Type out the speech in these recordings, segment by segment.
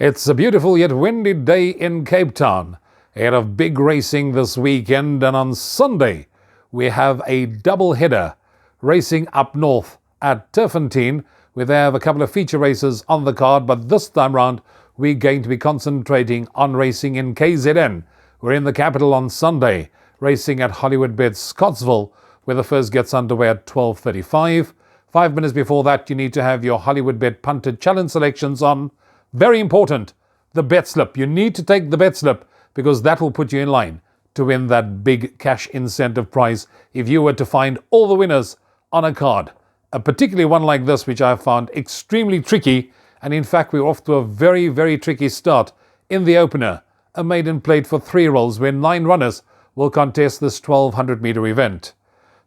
It's a beautiful yet windy day in Cape Town. Ahead of big racing this weekend, and on Sunday we have a double header racing up north at Turfentine, where they have a couple of feature races on the card, but this time round we're going to be concentrating on racing in KZN. We're in the capital on Sunday, racing at Hollywoodbets Scottsville, where the first gets underway at 12:35. 5 minutes before that, you need to have your Hollywoodbet punted challenge selections on. Very important, the bet slip. You need to take the bet slip because that will put you in line to win that big cash incentive prize if you were to find all the winners on a card. Particularly one like this, which I found extremely tricky, and in fact we're off to a very, very tricky start in the opener. A maiden plate for 3 rolls where 9 runners will contest this 1200-meter event.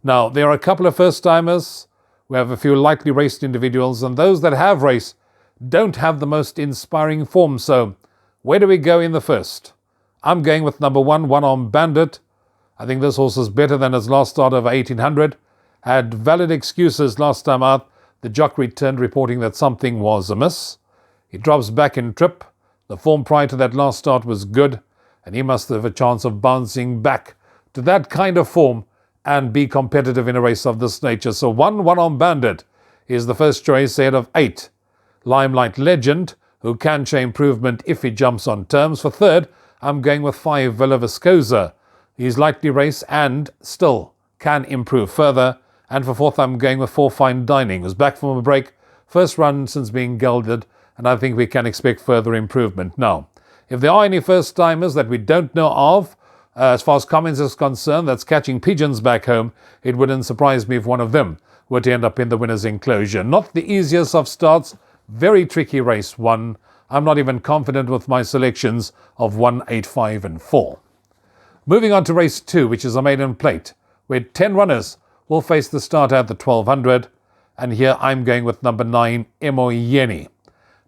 Now, there are a couple of first-timers. We have a few lightly raced individuals, and those that have raced don't have the most inspiring form. So where do we go in the first? I'm going with number 1, One Arm Bandit. I think this horse is better than his last start over 1800. Had valid excuses last time out. The jock returned reporting that something was amiss. He drops back in trip. The form prior to that last start was good, and he must have a chance of bouncing back to that kind of form and be competitive in a race of this nature. So One Arm Bandit is the first choice ahead of 8. Limelight Legend, who can show improvement if he jumps on terms. For third, I'm going with 5, Villa Viscosa. He's lightly raced and still can improve further. And for fourth, I'm going with 4, Fine Dining, who's back from a break. First run since being gelded, and I think we can expect further improvement. Now, if there are any first-timers that we don't know of, as far as Cummins is concerned, that's catching pigeons back home, it wouldn't surprise me if one of them were to end up in the winner's enclosure. Not the easiest of starts. Very tricky race 1. I'm not even confident with my selections of 1, 8, 5 and 4. Moving on to race 2, which is a maiden plate, where 10 runners will face the start at the 1200. And here I'm going with number 9, Emoyeni.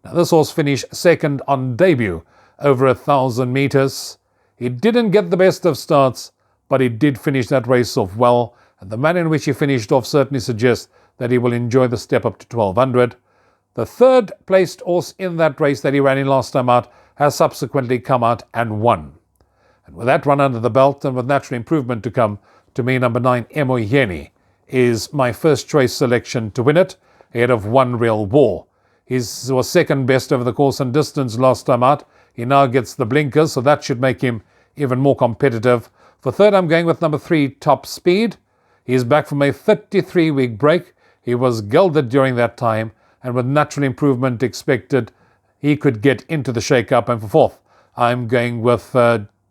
Now this horse finished second on debut over 1,000 meters. He didn't get the best of starts, but he did finish that race off well. And the manner in which he finished off certainly suggests that he will enjoy the step up to 1200. The third placed horse in that race that he ran in last time out has subsequently come out and won. And with that run under the belt and with natural improvement to come, to me number 9, Emoyeni, is my first choice selection to win it, ahead of 1, Real War. He was second best over the course and distance last time out. He now gets the blinkers, so that should make him even more competitive. For third, I'm going with number 3, Top Speed. He's back from a 33-week break. He was gelded during that time, and with natural improvement expected, he could get into the shake-up. And for fourth, I'm going with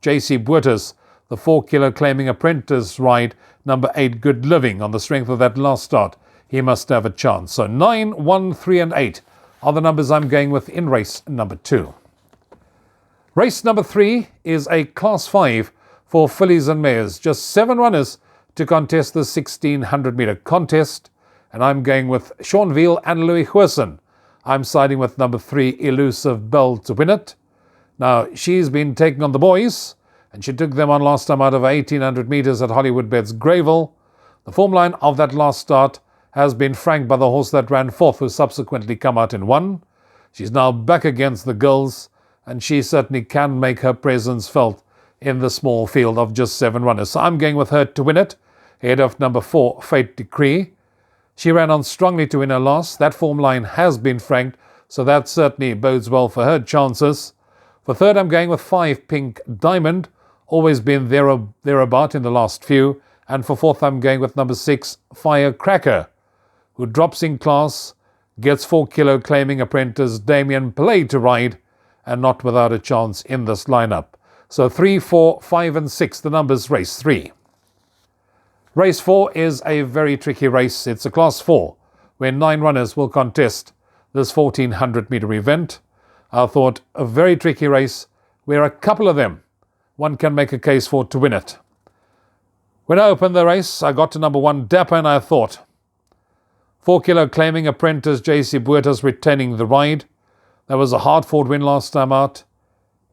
J.C. Buertas, the 4-kilo claiming apprentice ride, number 8, Good Living. On the strength of that last start, he must have a chance. So 9, 1, 3 and 8 are the numbers I'm going with in race number 2. Race number 3 is a Class 5 for fillies and mares. Just 7 runners to contest the 1600-meter contest. And I'm going with Sean Veal and Louis Huerson. I'm siding with number 3, Elusive Bell, to win it. Now, she's been taking on the boys, and she took them on last time out of 1800 meters at Hollywoodbets Greyville. The form line of that last start has been franked by the horse that ran fourth, who subsequently come out and won. She's now back against the girls, and she certainly can make her presence felt in the small field of just 7 runners. So I'm going with her to win it, ahead of number 4, Fate Decree. She ran on strongly to win her last. That form line has been franked, so that certainly bodes well for her chances. For third, I'm going with 5, Pink Diamond. Always been thereabout in the last few. And for fourth, I'm going with number 6, Firecracker, who drops in class, gets 4-kilo claiming apprentice Damien Play to ride, and not without a chance in this lineup. So 3, 4, 5 and 6, the numbers race 3. Race 4 is a very tricky race. It's a Class 4, where 9 runners will contest this 1400-meter event. I thought a very tricky race, where a couple of them one can make a case for to win it. When I opened the race, I got to number 1, Dapper, and I thought 4-kilo claiming apprentice J.C. Buertas retaining the ride. That was a hard-fought win last time out.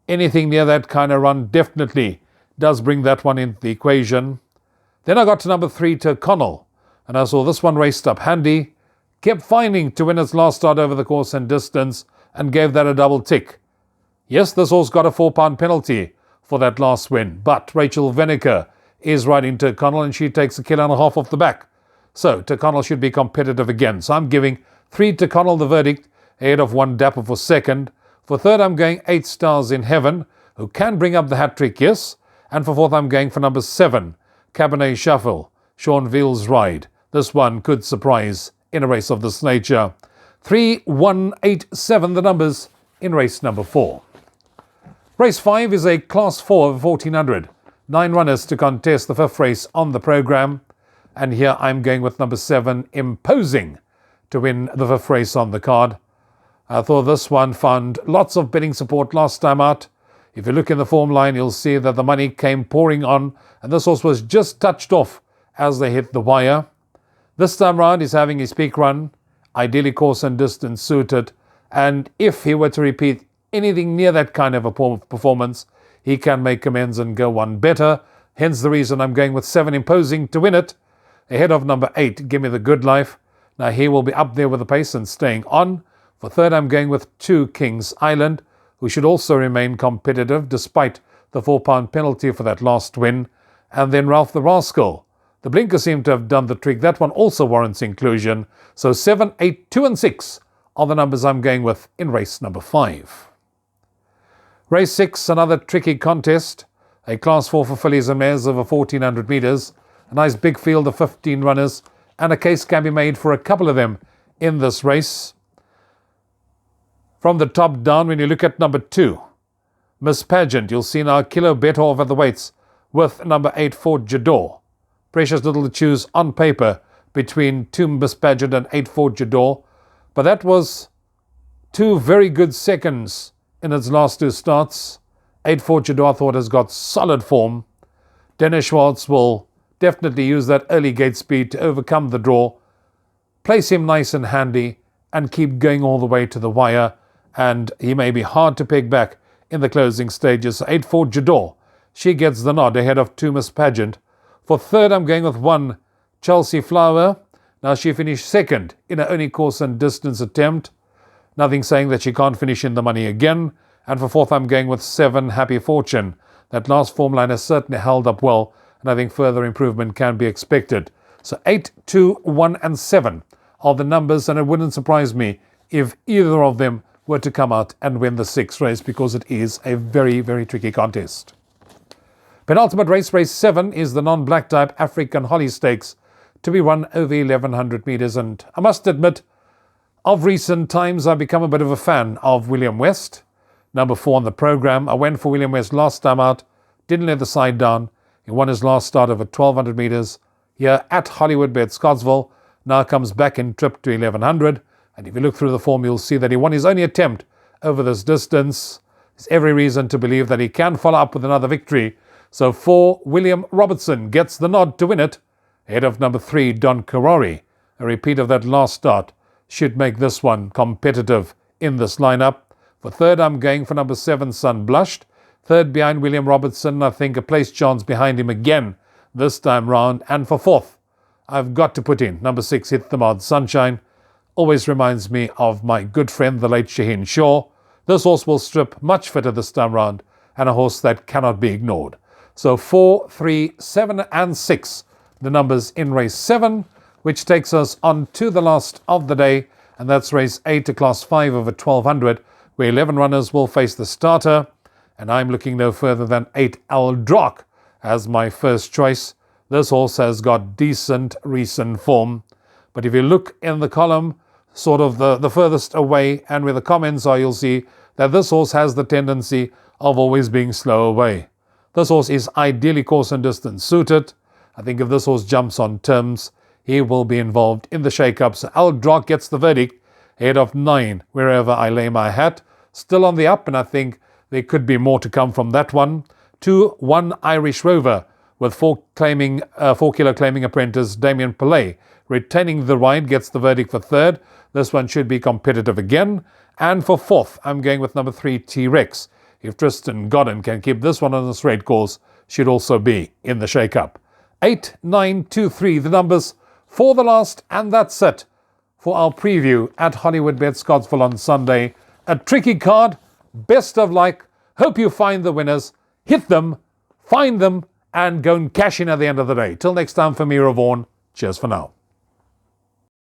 Anything near that kind of run definitely does bring that one into the equation. Then I got to number 3, Tyrconnell, and I saw this one raced up handy, kept finding to win its last start over the course and distance, and gave that a double tick. Yes, this horse got a £4 penalty for that last win, but Rachel Veneker is riding Tyrconnell and she takes a kilo and a half off the back. So Tyrconnell should be competitive again. So I'm giving 3 Tyrconnell the verdict, ahead of 1 Dapper for second. For third, I'm going 8 Stars in Heaven, who can bring up the hat-trick, yes. And for fourth, I'm going for number 7, Cabernet Shuffle, Sean Veal's ride. This one could surprise in a race of this nature. 3, 1, 8, 7, the numbers in race number 4. Race 5 is a Class 4 of 1400. 9 runners to contest the 5th race on the programme. And here I'm going with number 7, Imposing, to win the 5th race on the card. I thought this one found lots of betting support last time out. If you look in the form line, you'll see that the money came pouring on, and this horse was just touched off as they hit the wire. This time round, he's having his peak run, ideally course and distance suited, and if he were to repeat anything near that kind of a performance, he can make amends and go one better. Hence the reason I'm going with 7, Imposing, to win it, ahead of number 8, Give Me the Good Life. Now he will be up there with the pace and staying on. For third, I'm going with 2, King's Island, who should also remain competitive despite the £4 penalty for that last win. And then Ralph the Rascal. The blinker seemed to have done the trick. That one also warrants inclusion. So 7, 8, 2 and 6 are the numbers I'm going with in race number 5. Race 6, another tricky contest. A Class 4 for fillies and mares over 1400 metres. A nice big field of 15 runners. And a case can be made for a couple of them in this race. From the top down, when you look at number 2, Miss Pageant, you'll see now a kilo better off at the weights with number 8, Fort Jador. Precious little to choose on paper between 2 Miss Pageant and 8, Fort Jador. But that was 2 very good seconds in its last 2 starts. 8, Fort Jador, I thought, has got solid form. Dennis Schwartz will definitely use that early gate speed to overcome the draw. Place him nice and handy and keep going all the way to the wire. And he may be hard to peg back in the closing stages. 8, Fort Jador, she gets the nod ahead of 2, Miss Pageant. For third, I'm going with 1, Chelsea Flower. Now she finished second in her only course and distance attempt. Nothing saying that she can't finish in the money again. And for fourth, I'm going with 7, Happy Fortune. That last form line has certainly held up well, and I think further improvement can be expected. So 8, 2, 1 and 7 are the numbers, and it wouldn't surprise me if either of them were to come out and win the 6th race, because it is a very, very tricky contest. Penultimate race, race 7, is the non-black type African Holly Stakes, to be run over 1100 metres. And I must admit, of recent times, I've become a bit of a fan of William West. Number 4 on the programme. I went for William West last time out, didn't let the side down. He won his last start over 1200 metres here at Hollywoodbets Scottsville. Now comes back in trip to 1100. And if you look through the form, you'll see that he won his only attempt over this distance. There's every reason to believe that he can follow up with another victory. So 4, William Robertson gets the nod to win it, ahead of number 3, Don Karori. A repeat of that last start should make this one competitive in this lineup. For third, I'm going for number 7, Sun Blushed. Third behind William Robertson, I think a place chance behind him again this time round. And for fourth, I've got to put in number 6, Hit the Mod Sunshine. Always reminds me of my good friend, the late Shaheen Shaw. This horse will strip much fitter this time round, and a horse that cannot be ignored. So 4, 3, 7 and 6, the numbers in race 7, which takes us on to the last of the day, and that's race 8 to Class 5 over 1200, where 11 runners will face the starter. And I'm looking no further than 8, Aldrock as my first choice. This horse has got decent recent form. But if you look in the column, sort of the furthest away, and where the comments are, you'll see that this horse has the tendency of always being slow away. This horse is ideally course and distance suited. I think if this horse jumps on terms, he will be involved in the shake-up. So Aldrock gets the verdict, ahead of 9, Wherever I Lay My Hat. Still on the up, and I think there could be more to come from that one. 2, 1, Irish Rover, with 4 kilo claiming apprentice Damien Pillay retaining the ride, gets the verdict for third. This one should be competitive again. And for fourth, I'm going with number 3, T-Rex. If Tristan Godden can keep this one on the straight course, should also be in the shake-up. 8, 9, 2, 3, the numbers for the last, and that's it for our preview at Hollywoodbets Scottsville on Sunday. A tricky card, Best of luck. Hope you find the winners. Hit them, find them, and go and cash in at the end of the day. Till next time, for me, Rouvaun. Cheers for now.